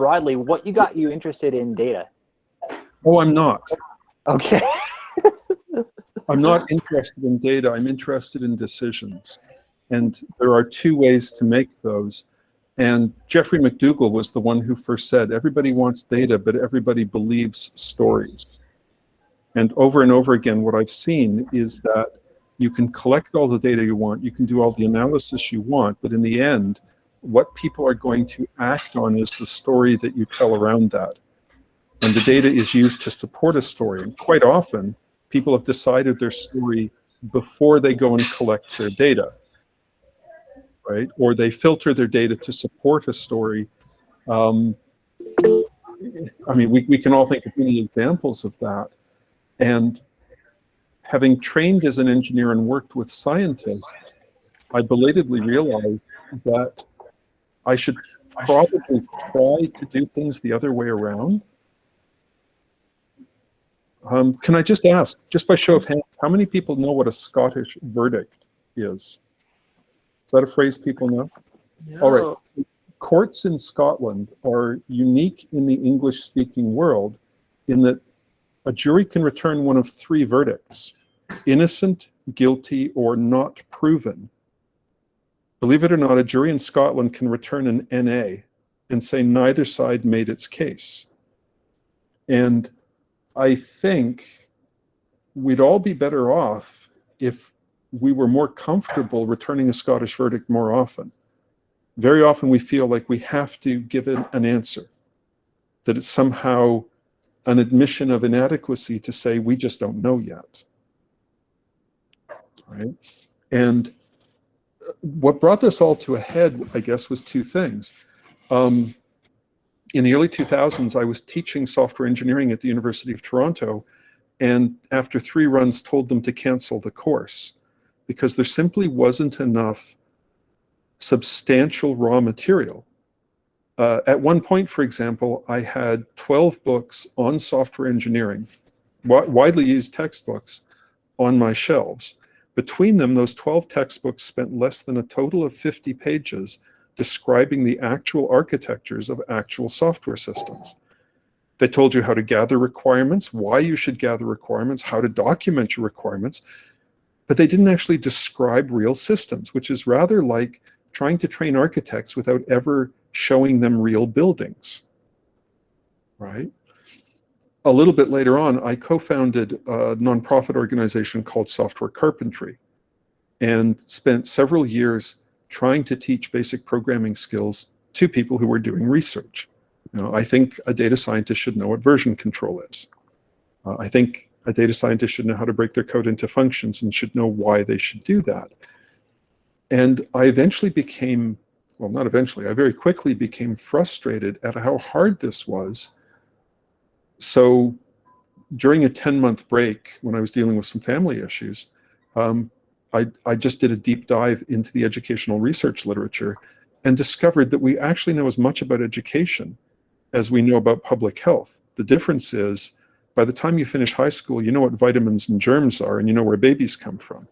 broadly, what got you interested in data? Oh, I'm not. Okay. I'm not interested in data. I'm interested in decisions. And there are two ways to make those. And Jeffrey McDougall was the one who first said, everybody wants data, but everybody believes stories. And over again, what I've seen is that you can collect all the data you want, you can do all the analysis you want, but in the end, what people are going to act on is the story that you tell around that. And the data is used to support a story. And quite often, people have decided their story before they go and collect their data, right? Or they filter their data to support a story. I mean, we can all think of many examples of that. And having trained as an engineer and worked with scientists, I belatedly realized that I should probably try to do things the other way around. Can I just ask, just by show of hands, how many people know what a Scottish verdict is? Is that a phrase people know? No. All right. So courts in Scotland are unique in the English-speaking world in that a jury can return one of three verdicts: innocent, guilty, or not proven. Believe it or not, a jury in Scotland can return an NA and say neither side made its case. And I think we'd all be better off if we were more comfortable returning a Scottish verdict more often. Very often we feel like we have to give it an answer, that it's somehow an admission of inadequacy to say we just don't know yet, right? And what brought this all to a head, I guess, was two things. In the early 2000s, I was teaching software engineering at the University of Toronto, and after 3 runs told them to cancel the course because there simply wasn't enough substantial raw material. At one point, for example, I had 12 books on software engineering, widely used textbooks, on my shelves. Between them, those 12 textbooks spent less than a total of 50 pages describing the actual architectures of actual software systems. They told you how to gather requirements, why you should gather requirements, how to document your requirements, but they didn't actually describe real systems, which is rather like trying to train architects without ever showing them real buildings, right? A little bit later on, I co-founded a nonprofit organization called Software Carpentry and spent several years trying to teach basic programming skills to people who were doing research. You know, I think a data scientist should know what version control is. I think a data scientist should know how to break their code into functions and should know why they should do that. And I eventually became, well, not eventually, I very quickly became frustrated at how hard this was. So during a 10-month break, when I was dealing with some family issues, I just did a deep dive into the educational research literature and discovered that we actually know as much about education as we know about public health. The difference is, by the time you finish high school, you know what vitamins and germs are, and you know where babies come from.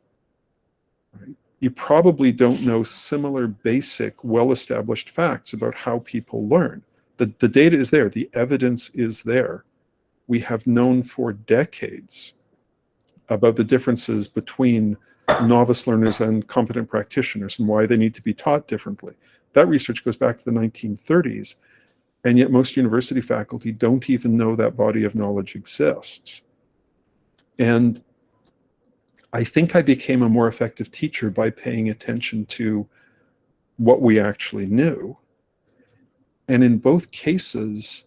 Right? You probably don't know similar basic, well-established facts about how people learn. The data is there, the evidence is there. We have known for decades about the differences between novice learners and competent practitioners and why they need to be taught differently. That research goes back to the 1930s, and yet most university faculty don't even know that body of knowledge exists. And I think I became a more effective teacher by paying attention to what we actually knew. And in both cases,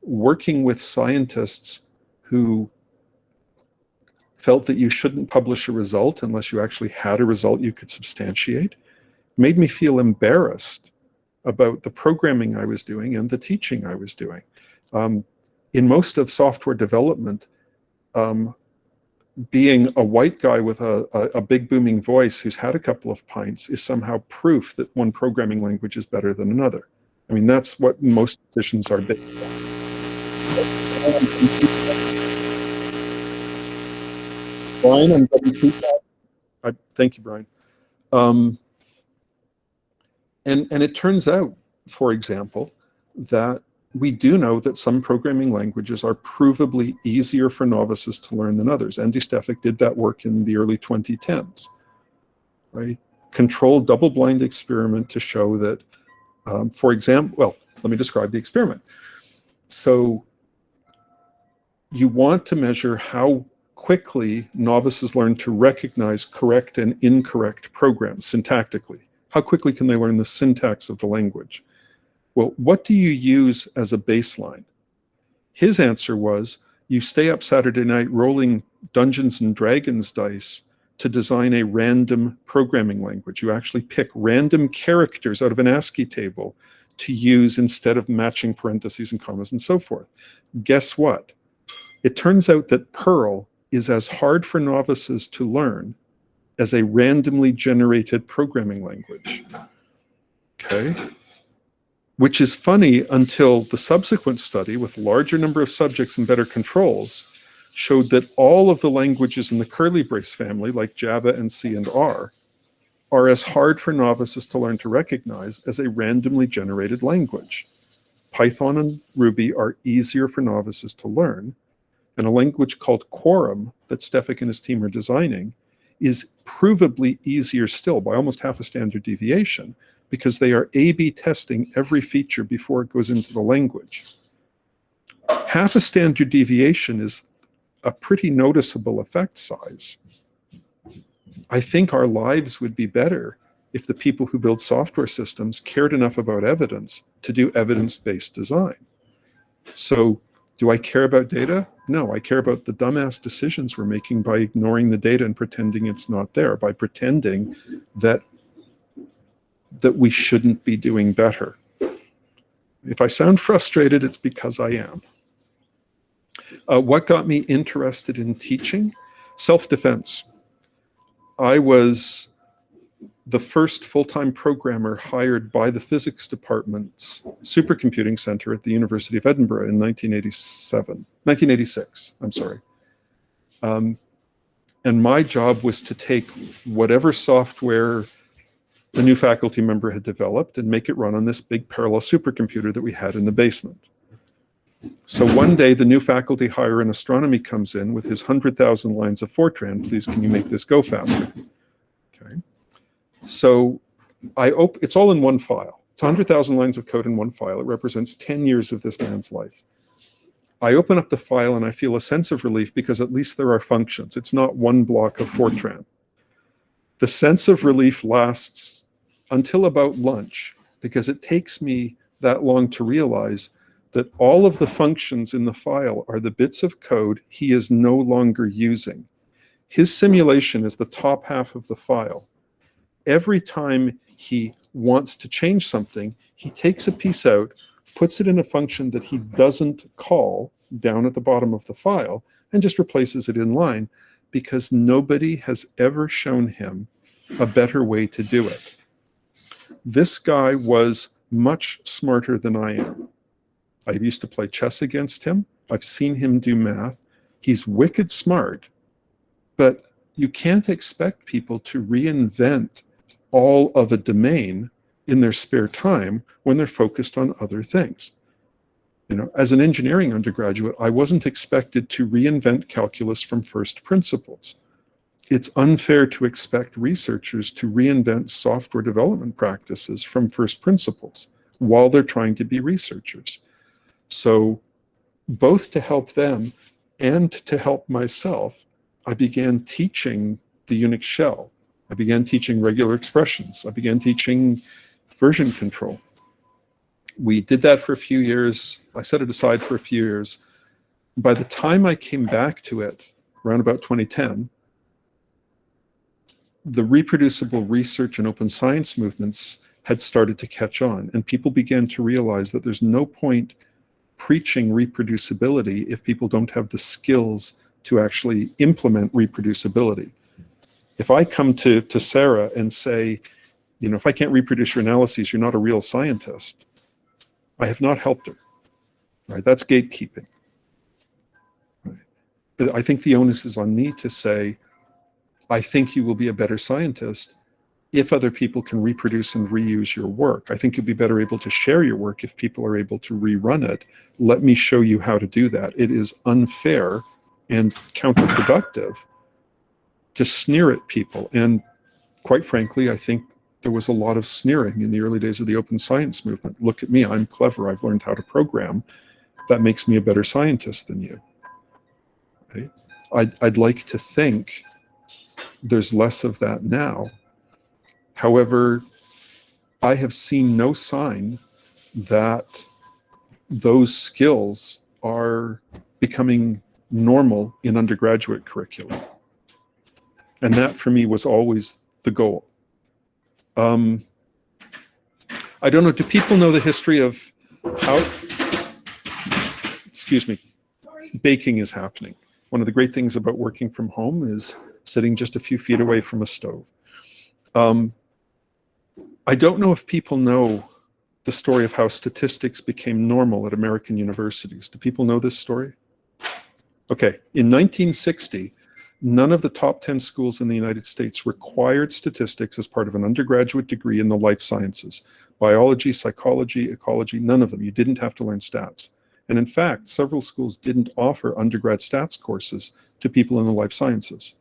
working with scientists who felt that you shouldn't publish a result unless you actually had a result you could substantiate, made me feel embarrassed about the programming I was doing and the teaching I was doing. In most of software development, being a white guy with a big booming voice who's had a couple of pints is somehow proof that one programming language is better than another. I mean, that's what most decisions are based on. Brian, I'm getting feedback. Thank you, Brian. And it turns out, for example, that we do know that some programming languages are provably easier for novices to learn than others. Andy Stefik did that work in the early 2010s, right? Controlled double-blind experiment to show that, for example, well, let me describe the experiment. So you want to measure how quickly novices learn to recognize correct and incorrect programs syntactically. How quickly can they learn the syntax of the language? Well, what do you use as a baseline? His answer was, you stay up Saturday night rolling Dungeons and Dragons dice to design a random programming language. You actually pick random characters out of an ASCII table to use instead of matching parentheses and commas and so forth. Guess what? It turns out that Perl is as hard for novices to learn as a randomly generated programming language. Okay? Which is funny until the subsequent study with a larger number of subjects and better controls showed that all of the languages in the curly brace family, like Java and C and R, are as hard for novices to learn to recognize as a randomly generated language. Python and Ruby are easier for novices to learn, and a language called Quorum that Stefik and his team are designing is provably easier still by almost half a standard deviation, because they are A/B testing every feature before it goes into the language. Half a standard deviation is a pretty noticeable effect size. I think our lives would be better if the people who build software systems cared enough about evidence to do evidence-based design. So, do I care about data? No, I care about the dumbass decisions we're making by ignoring the data and pretending it's not there, by pretending that we shouldn't be doing better. If I sound frustrated, it's because I am. What got me interested in teaching? Self-defense. I was the first full-time programmer hired by the physics department's supercomputing center at the University of Edinburgh in 1986, I'm sorry. And my job was to take whatever software the new faculty member had developed and make it run on this big parallel supercomputer that we had in the basement. So one day the new faculty hire in astronomy comes in with his 100,000 lines of Fortran. Please, can you make this go faster? Okay. So it's all in one file. It's 100,000 lines of code in one file. It represents 10 years of this man's life. I open up the file and I feel a sense of relief because at least there are functions. It's not one block of Fortran. The sense of relief lasts until about lunch, because it takes me that long to realize that all of the functions in the file are the bits of code he is no longer using. His simulation is the top half of the file. Every time he wants to change something, he takes a piece out, puts it in a function that he doesn't call down at the bottom of the file, and just replaces it in line, because nobody has ever shown him a better way to do it. This guy was much smarter than I am. I used to play chess against him. I've seen him do math. He's wicked smart, but you can't expect people to reinvent all of a domain in their spare time when they're focused on other things. You know, as an engineering undergraduate, I wasn't expected to reinvent calculus from first principles. It's unfair to expect researchers to reinvent software development practices from first principles while they're trying to be researchers. So both to help them and to help myself, I began teaching the Unix shell. I began teaching regular expressions. I began teaching version control. We did that for a few years. I set it aside for a few years. By the time I came back to it, around about 2010, the reproducible research and open science movements had started to catch on, and people began to realize that there's no point preaching reproducibility if people don't have the skills to actually implement reproducibility. If I come to Sarah and say, you know, if I can't reproduce your analyses, you're not a real scientist, I have not helped her, right? That's gatekeeping. Right? But I think the onus is on me to say, I think you will be a better scientist if other people can reproduce and reuse your work. I think you'll be better able to share your work if people are able to rerun it. Let me show you how to do that. It is unfair and counterproductive to sneer at people. And quite frankly, I think there was a lot of sneering in the early days of the open science movement. Look at me, I'm clever, I've learned how to program. That makes me a better scientist than you. Right? I'd like to think there's less of that now. However, I have seen no sign that those skills are becoming normal in undergraduate curricula. And that for me was always the goal. I don't know, do people know the history of how, excuse me, baking is happening? One of the great things about working from home is sitting just a few feet away from a stove. I don't know if people know the story of how statistics became normal at American universities. Do people know this story? Okay, in 1960, none of the top 10 schools in the United States required statistics as part of an undergraduate degree in the life sciences. Biology, psychology, ecology, none of them. You didn't have to learn stats. And in fact, several schools didn't offer undergrad stats courses to people in the life sciences.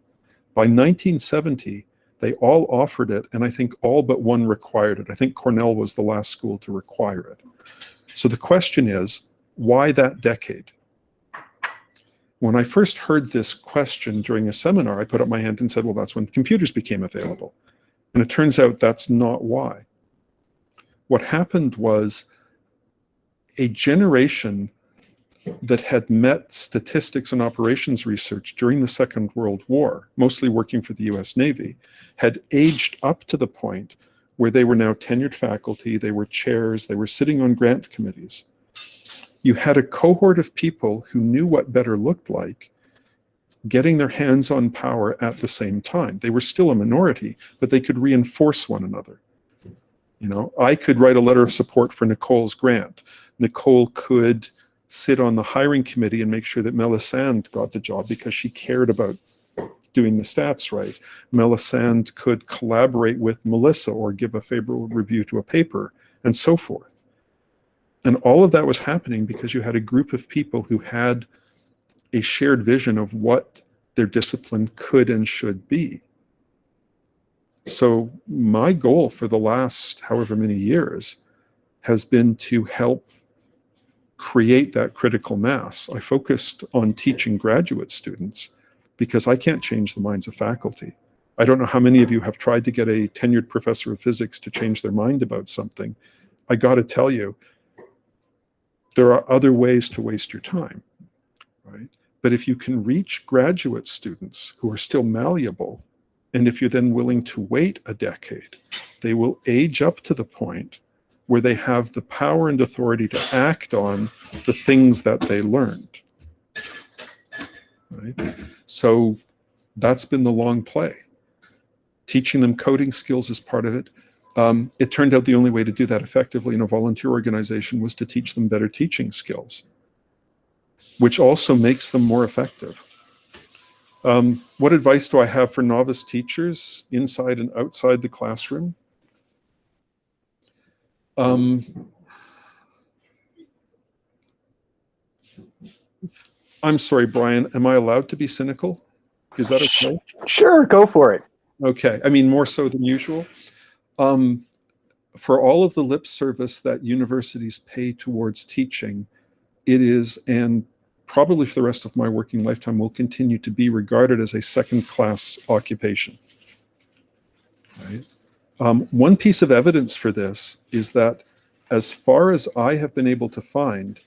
By 1970, they all offered it, and I think all but one required it. I think Cornell was the last school to require it. So the question is, why that decade? When I first heard this question during a seminar, I put up my hand and said, well, that's when computers became available. And it turns out that's not why. What happened was a generation that had met statistics and operations research during the Second World War, mostly working for the US Navy, had aged up to the point where they were now tenured faculty, they were chairs, they were sitting on grant committees. You had a cohort of people who knew what better looked like, getting their hands on power at the same time. They were still a minority, but they could reinforce one another. You know, I could write a letter of support for Nicole's grant. Nicole could sit on the hiring committee and make sure that Melisande got the job because she cared about doing the stats right. Melisande could collaborate with Melissa or give a favorable review to a paper, and so forth. And all of that was happening because you had a group of people who had a shared vision of what their discipline could and should be. So my goal for the last however many years has been to help create that critical mass. I focused on teaching graduate students because I can't change the minds of faculty. I don't know how many of you have tried to get a tenured professor of physics to change their mind about something. I got to tell you, there are other ways to waste your time, right? But if you can reach graduate students who are still malleable, and if you're then willing to wait a decade, they will age up to the point where they have the power and authority to act on the things that they learned. Right? So that's been the long play. Teaching them coding skills is part of it. It turned out the only way to do that effectively in a volunteer organization was to teach them better teaching skills, which also makes them more effective. What advice do I have for novice teachers inside and outside the classroom? I'm sorry, Brian, am I allowed to be cynical? Is that okay? Sure, go for it. Okay, I mean, more so than usual. For all of the lip service that universities pay towards teaching, it is, and probably for the rest of my working lifetime, will continue to be regarded as a second-class occupation. Right? One piece of evidence for this is that, as far as I have been able to find,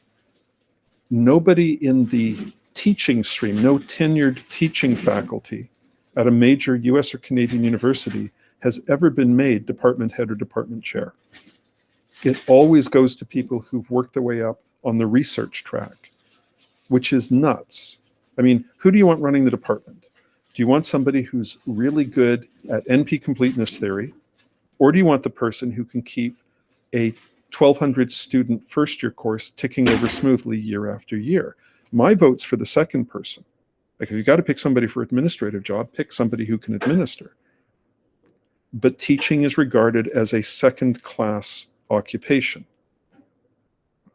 nobody in the teaching stream, no tenured teaching faculty at a major US or Canadian university has ever been made department head or department chair. It always goes to people who've worked their way up on the research track, which is nuts. I mean, who do you want running the department? Do you want somebody who's really good at NP completeness theory? Or do you want the person who can keep a 1,200 student first year course ticking over smoothly year after year? My vote's for the second person. Like, if you got to pick somebody for administrative job, pick somebody who can administer. but teaching is regarded as a second-class occupation.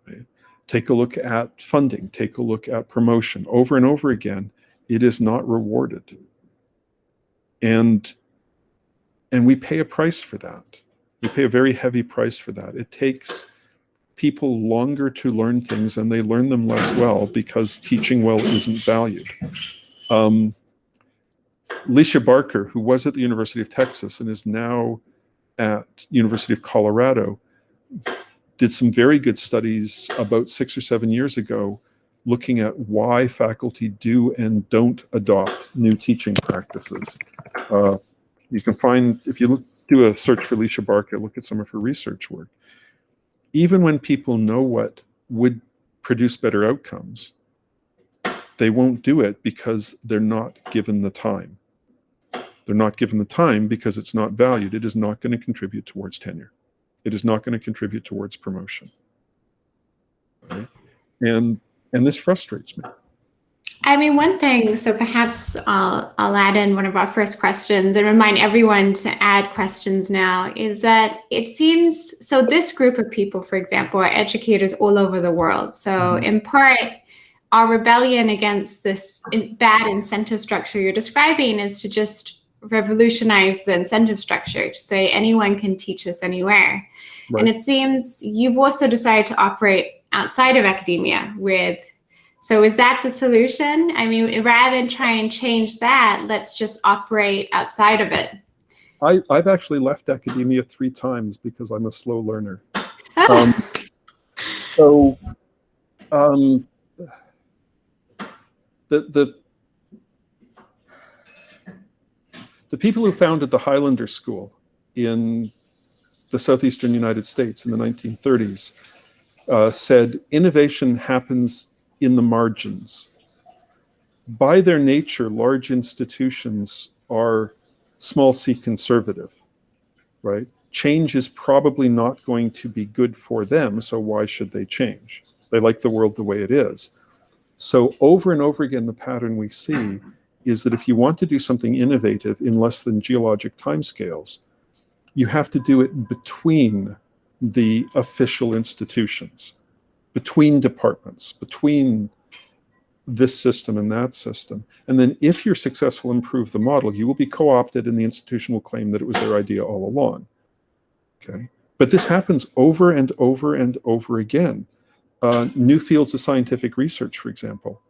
Right? Take a look at funding, take a look at promotion. Over and over again, it is not rewarded. And we pay a price for that. We pay a very heavy price for that. It takes people longer to learn things, and they learn them less well because teaching well isn't valued. Alicia Barker, who was at the University of Texas and is now at University of Colorado, did some very good studies about 6 or 7 years ago looking at why faculty do and don't adopt new teaching practices. You can find, if you do a search for Alicia Barker, look at some of her research work. Even when people know what would produce better outcomes, they won't do it because they're not given the time. They're not given the time because it's not valued. It is not going to contribute towards tenure. It is not going to contribute towards promotion. Right? And this frustrates me. I mean, one thing, so perhaps I'll add in one of our first questions and remind everyone to add questions now, is that it seems, so this group of people, for example, are educators all over the world. So in part, our rebellion against this bad incentive structure you're describing is to just revolutionize the incentive structure, to say anyone can teach us anywhere. Right. And it seems you've also decided to operate outside of academia with, so is that the solution? I mean, rather than try and change that, let's just operate outside of it. I've actually left academia 3 times because I'm a slow learner. The people who founded the Highlander School in the southeastern United States in the 1930s said innovation happens in the margins. By their nature, large institutions are small c conservative, right? Change is probably not going to be good for them, so why should they change? They like the world the way it is. So over and over again, the pattern we see is that if you want to do something innovative in less than geologic timescales, you have to do it between the official institutions, between departments, between this system and that system. And then if you're successful and improve the model, you will be co-opted and the institution will claim that it was their idea all along. Okay. But this happens over and over and over again. New fields of scientific research, for example,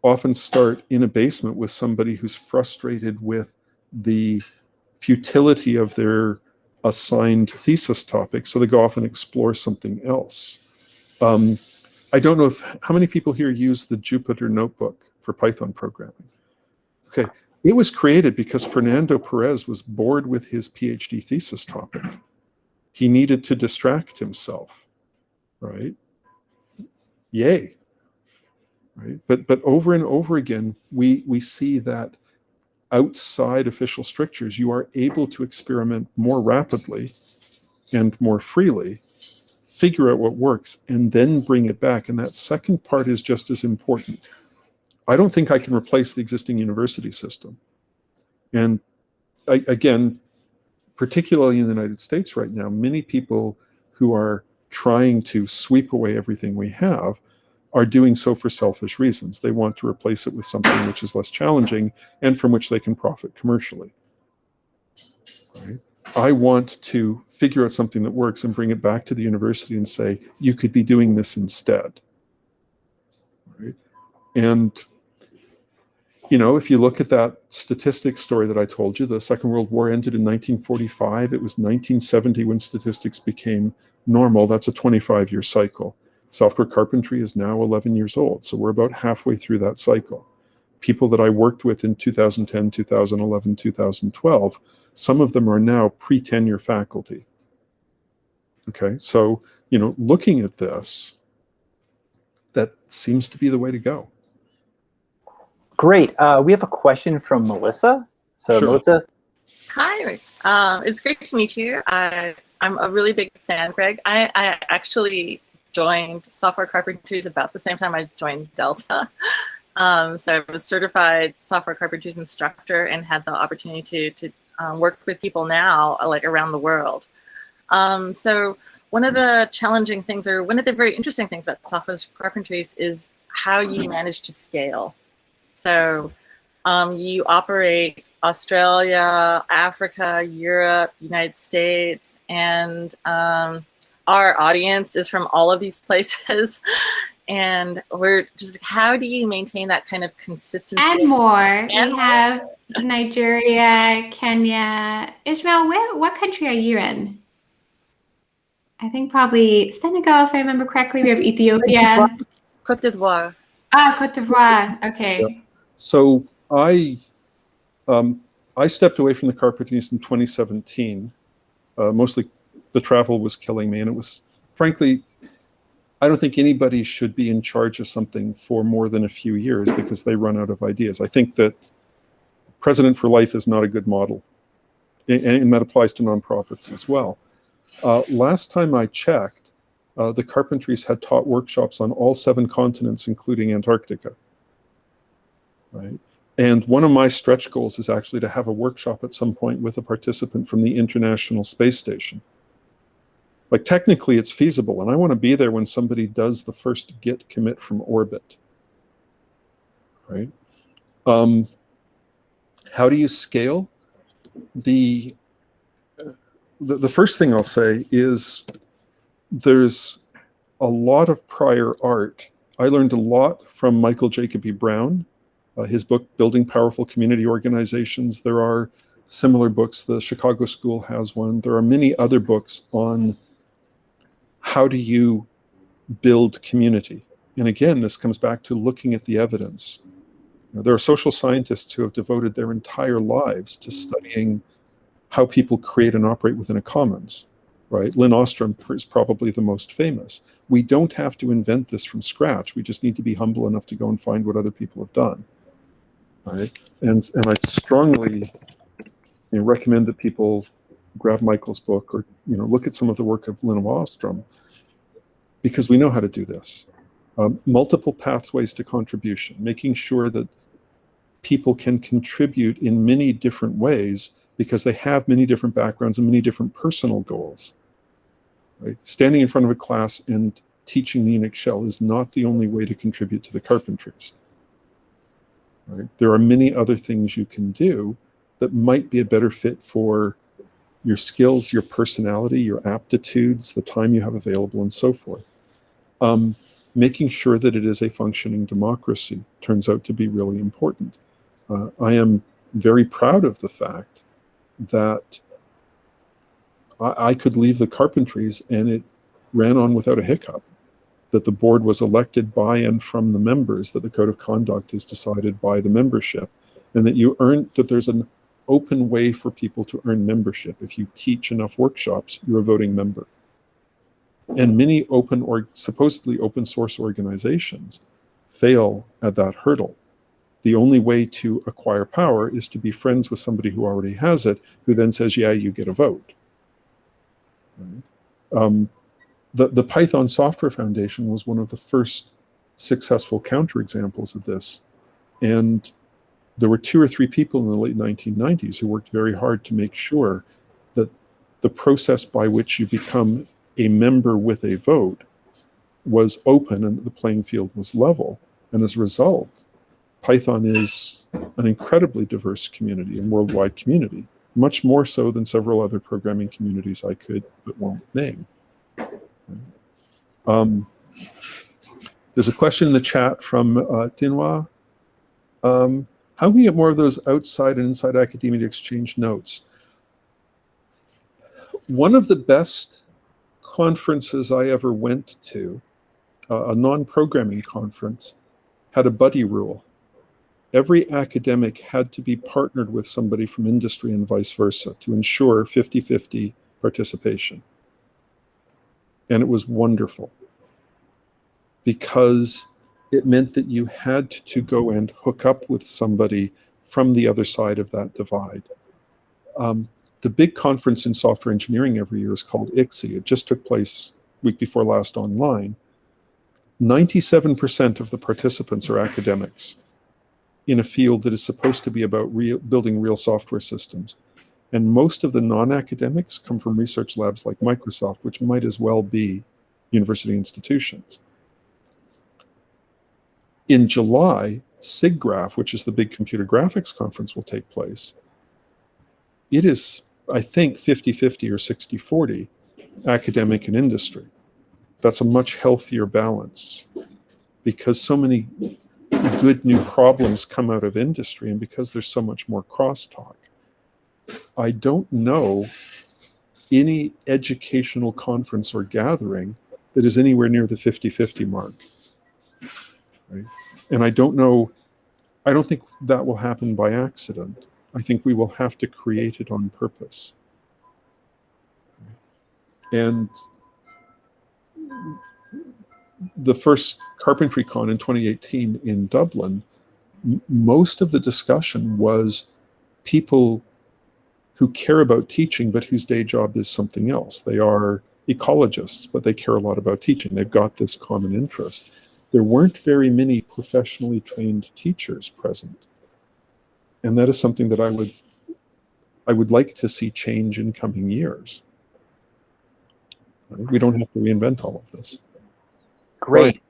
often start in a basement with somebody who's frustrated with the futility of their assigned thesis topic, so they go off and explore something else. I don't know how many people here use the Jupyter Notebook for Python programming. Okay, it was created because Fernando Perez was bored with his PhD thesis topic. He needed to distract himself, right? Yay. Right? But over and over again, we see that outside official strictures, you are able to experiment more rapidly and more freely, figure out what works, and then bring it back. And that second part is just as important. I don't think I can replace the existing university system. And again, particularly in the United States right now, many people who are trying to sweep away everything we have are doing so for selfish reasons. They want to replace it with something which is less challenging and from which they can profit commercially. Right? I want to figure out something that works and bring it back to the university and say, you could be doing this instead. Right? And, you know, if you look at that statistics story that I told you, the Second World War ended in 1945. It was 1970 when statistics became normal. That's a 25-year cycle. Software Carpentry is now 11 years old, so we're about halfway through that cycle. People that I worked with in 2010, 2011, 2012, some of them are now pre-tenure faculty. Okay, so, you know, looking at this, that seems to be the way to go. Great. We have a question from Melissa. So, sure. Melissa. Hi, it's great to meet you. I'm a really big fan, Greg. I actually joined Software Carpentry about the same time I joined Delta. So I was certified Software Carpentry instructor and had the opportunity to work with people now, like around the world. So one of the challenging things, or one of the very interesting things about software carpentry is how you manage to scale. So you operate Australia, Africa, Europe, United States, and our audience is from all of these places. And we're just, how do you maintain that kind of consistency? And more. We have Nigeria, Kenya. Ishmael, what country are you in? I think probably Senegal, if I remember correctly. We have Ethiopia. Côte d'Ivoire. Ah, Côte d'Ivoire. Okay. Yeah. So I stepped away from the carpentries in 2017. Mostly the travel was killing me, and it was, frankly, I don't think anybody should be in charge of something for more than a few years because they run out of ideas. I think that President for Life is not a good model, and that applies to nonprofits as well. Last time I checked, the carpentries had taught workshops on all 7 continents, including Antarctica. Right? And one of my stretch goals is actually to have a workshop at some point with a participant from the International Space Station. Like, technically it's feasible, and I want to be there when somebody does the first git commit from orbit. Right? How do you scale? The first thing I'll say is there's a lot of prior art. I learned a lot from Michael Jacoby Brown, his book, Building Powerful Community Organizations. There are similar books. The Chicago School has one. There are many other books on how do you build community. And again, this comes back to looking at the evidence. There are social scientists who have devoted their entire lives to studying how people create and operate within a commons, right? Lynn Ostrom is probably the most famous. We don't have to invent this from scratch. We just need to be humble enough to go and find what other people have done, right? And I strongly recommend that people grab Michael's book or look at some of the work of Lynn Ostrom, because we know how to do this. Multiple pathways to contribution, making sure that people can contribute in many different ways because they have many different backgrounds and many different personal goals. Right? Standing in front of a class and teaching the Unix shell is not the only way to contribute to the carpentries. Right? There are many other things you can do that might be a better fit for your skills, your personality, your aptitudes, the time you have available, and so forth. Making sure that it is a functioning democracy turns out to be really important. I am very proud of the fact that I could leave the carpentries and it ran on without a hiccup, that the board was elected by and from the members, that the code of conduct is decided by the membership, and that there's an open way for people to earn membership. If you teach enough workshops, you're a voting member. And many open or supposedly open source organizations fail at that hurdle. The only way to acquire power is to be friends with somebody who already has it, who then says, yeah, you get a vote. Right? The Python Software Foundation was one of the first successful counterexamples of this. And there were 2 or 3 people in the late 1990s who worked very hard to make sure that the process by which you become a member with a vote was open and the playing field was level. And as a result, Python is an incredibly diverse community and worldwide community, much more so than several other programming communities I could but won't name. There's a question in the chat from Dinwa. How can we get more of those outside and inside academia to exchange notes? One of the best conferences I ever went to, a non-programming conference, had a buddy rule. Every academic had to be partnered with somebody from industry and vice versa to ensure 50-50 participation. And it was wonderful because it meant that you had to go and hook up with somebody from the other side of that divide. The big conference in software engineering every year is called ICSE. It just took place week before last online. 97% of the participants are academics in a field that is supposed to be about building real software systems. And most of the non-academics come from research labs like Microsoft, which might as well be university institutions. In July, SIGGRAPH, which is the big computer graphics conference, will take place. It is, I think, 50-50 or 60-40 academic and industry. That's a much healthier balance because so many good new problems come out of industry and because there's so much more crosstalk. I don't know any educational conference or gathering that is anywhere near the 50-50 mark. Right? And I don't think that will happen by accident. I think we will have to create it on purpose. And the first Carpentry Con in 2018 in Dublin, most of the discussion was people who care about teaching, but whose day job is something else. They are ecologists, but they care a lot about teaching. They've got this common interest. There weren't very many professionally trained teachers present. And that is something that I would like to see change in coming years. We don't have to reinvent all of this. Great.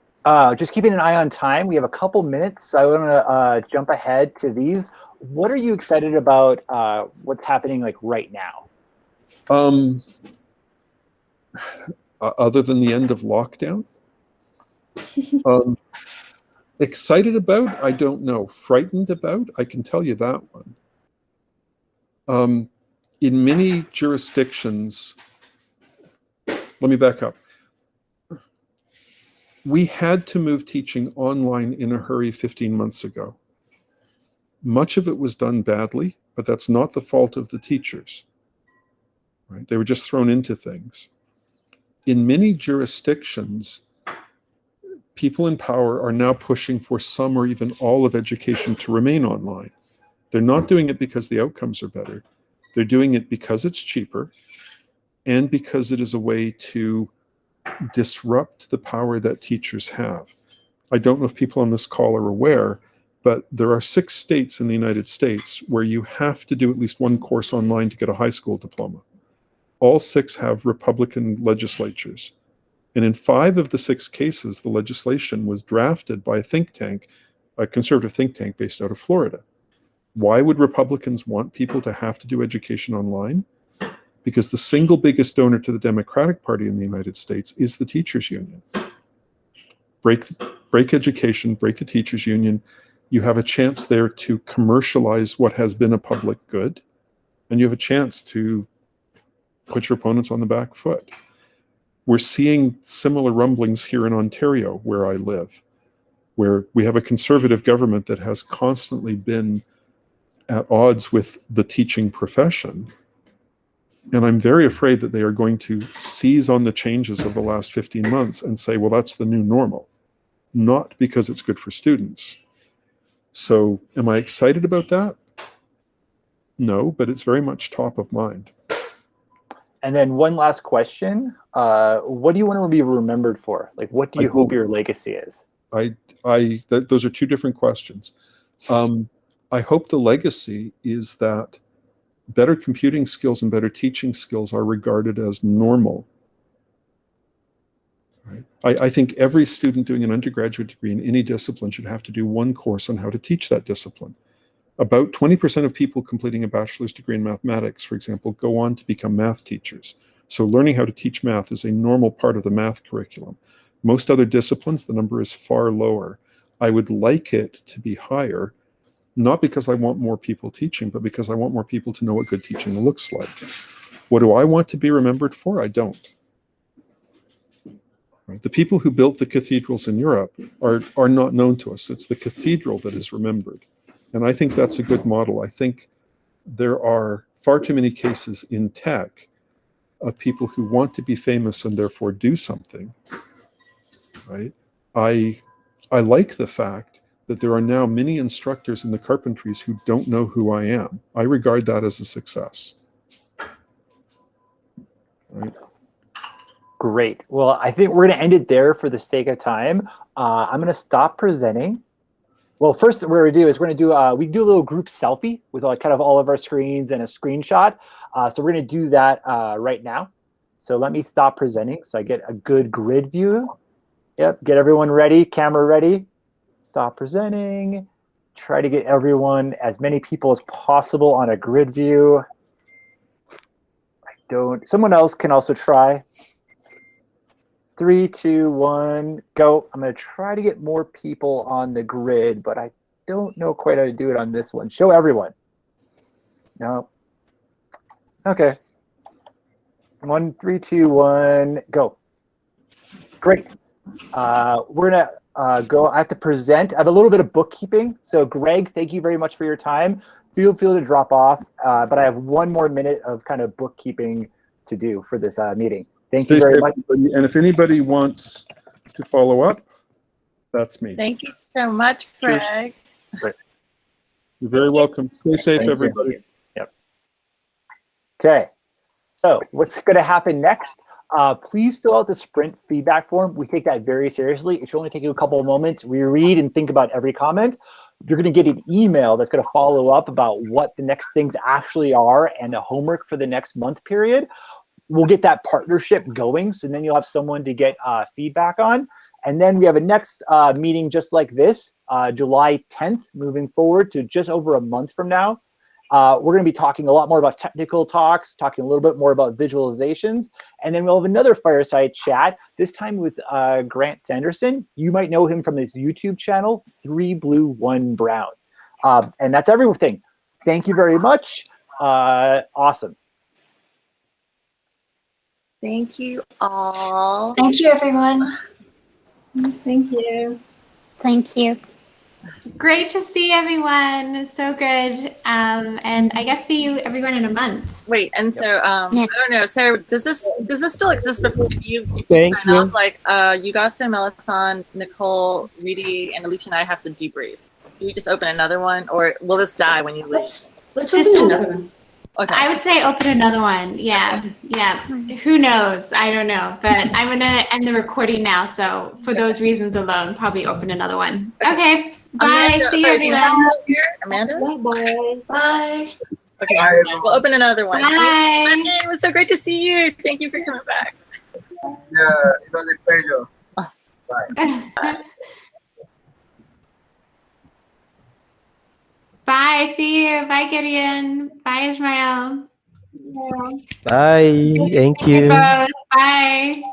Just keeping an eye on time. We have a couple minutes. I want to jump ahead to these. What are you excited about? What's happening like right now? Other than the end of lockdown? Excited about? I don't know. Frightened about? I can tell you that one. In many jurisdictions, let me back up. We had to move teaching online in a hurry 15 months ago. Much of it was done badly, but that's not the fault of the teachers. Right? They were just thrown into things. In many jurisdictions, people in power are now pushing for some or even all of education to remain online. They're not doing it because the outcomes are better. They're doing it because it's cheaper and because it is a way to disrupt the power that teachers have. I don't know if people on this call are aware, but there are 6 states in the United States where you have to do at least one course online to get a high school diploma. All 6 have Republican legislatures. And in 5 of the 6 cases, the legislation was drafted by a think tank, a conservative think tank based out of Florida. Why would Republicans want people to have to do education online? Because the single biggest donor to the Democratic Party in the United States is the teachers union. Break education, break the teachers union. You have a chance there to commercialize what has been a public good, and you have a chance to put your opponents on the back foot. We're seeing similar rumblings here in Ontario, where I live, where we have a conservative government that has constantly been at odds with the teaching profession. And I'm very afraid that they are going to seize on the changes of the last 15 months and say, well, that's the new normal, not because it's good for students. So am I excited about that? No, but it's very much top of mind. And then one last question. What do you want to be remembered for? Like, what do you hope your legacy is? Those are 2 different questions. I hope the legacy is that better computing skills and better teaching skills are regarded as normal. Right? I think every student doing an undergraduate degree in any discipline should have to do one course on how to teach that discipline. About 20% of people completing a bachelor's degree in mathematics, for example, go on to become math teachers. So learning how to teach math is a normal part of the math curriculum. Most other disciplines, the number is far lower. I would like it to be higher, not because I want more people teaching, but because I want more people to know what good teaching looks like. What do I want to be remembered for? I don't. Right? The people who built the cathedrals in Europe are not known to us. It's the cathedral that is remembered. And I think that's a good model. I think there are far too many cases in tech of people who want to be famous and therefore do something. Right? I like the fact that there are now many instructors in the carpentries who don't know who I am. I regard that as a success. Right? Great. Well, I think we're going to end it there for the sake of time. I'm going to stop presenting. Well, first what we're gonna do is we do a little group selfie with kind of all of our screens and a screenshot. So we're gonna do that right now. So let me stop presenting so I get a good grid view. Yep, get everyone ready, camera ready. Stop presenting. Try to get everyone, as many people as possible on a grid view. Someone else can also try. 3, 2, 1, go. I'm gonna try to get more people on the grid, but I don't know quite how to do it on this one. Show everyone. No. Okay. 1, 3, 2, 1, go. Great. We're gonna go. I have to present. I have a little bit of bookkeeping. So Greg, thank you very much for your time. Feel free to drop off, but I have 1 more minute of kind of bookkeeping to do for this meeting. Thank you very much. And if anybody wants to follow up, that's me. Thank you so much, Greg. Great. You're very welcome. Stay safe, Thank you. everybody. Yep. Okay. So what's going to happen next? Please fill out the Sprint feedback form. We take that very seriously. It should only take you a couple of moments. We read and think about every comment. You're going to get an email that's going to follow up about what the next things actually are and the homework for the next month period. We'll get that partnership going, so then you'll have someone to get feedback on. And then we have a next meeting just like this, July 10th, moving forward to just over a month from now. We're going to be talking a lot more about technical talks, talking a little bit more about visualizations, and then we'll have another fireside chat, this time with Grant Sanderson. You might know him from his YouTube channel, 3 Blue 1 Brown. And that's everything. Thank you very much. Awesome. Thank you all. Thank you, everyone. Thank you. Thank you. Great to see everyone. So good. And I guess see you everyone in a month. Wait, and so I don't know. So does this still exist before you Thank sign you. off? Like Yugaso, Melisson, Nicole, Reedy, and Alicia and I have to debrief. Do we just open another one, or will this die when you leave? Let's open another one. Okay. I would say open another one. Yeah. Yeah. Who knows? I don't know. But I'm going to end the recording now. So for those reasons alone, probably open another one. Okay. Bye. Amanda, See you sorry, is everyone. Amanda still here? Amanda? Bye. Bye. Okay. Bye. We'll open another one. Bye. It was so great to see you. Thank you for coming back. Yeah, it was a pleasure. Bye. Bye. See you. Bye, Gideon. Bye, Ismael. Bye. Thank you. Bye.